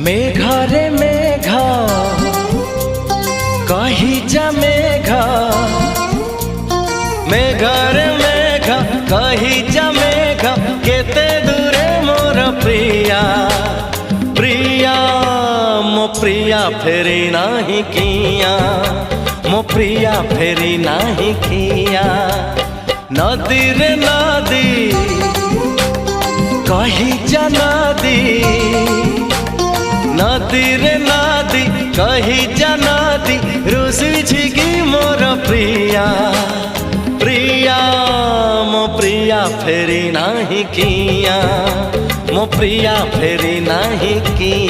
मेघरे मेघ कही जा मेघ, मेघरे मेघ कही जा मेघ, केते दूरे मोर प्रिया प्रिया मो प्रिया फेरी नाही किया, मो प्रिया फेरी नाही किया। नदी रे नदी कही जा नदी, नदी रे नदी कही जा नदी, रुसी की मोर प्रिया प्रिया मो प्रिया फेरी नाही किया, मो प्रिया फेरी नाही किया।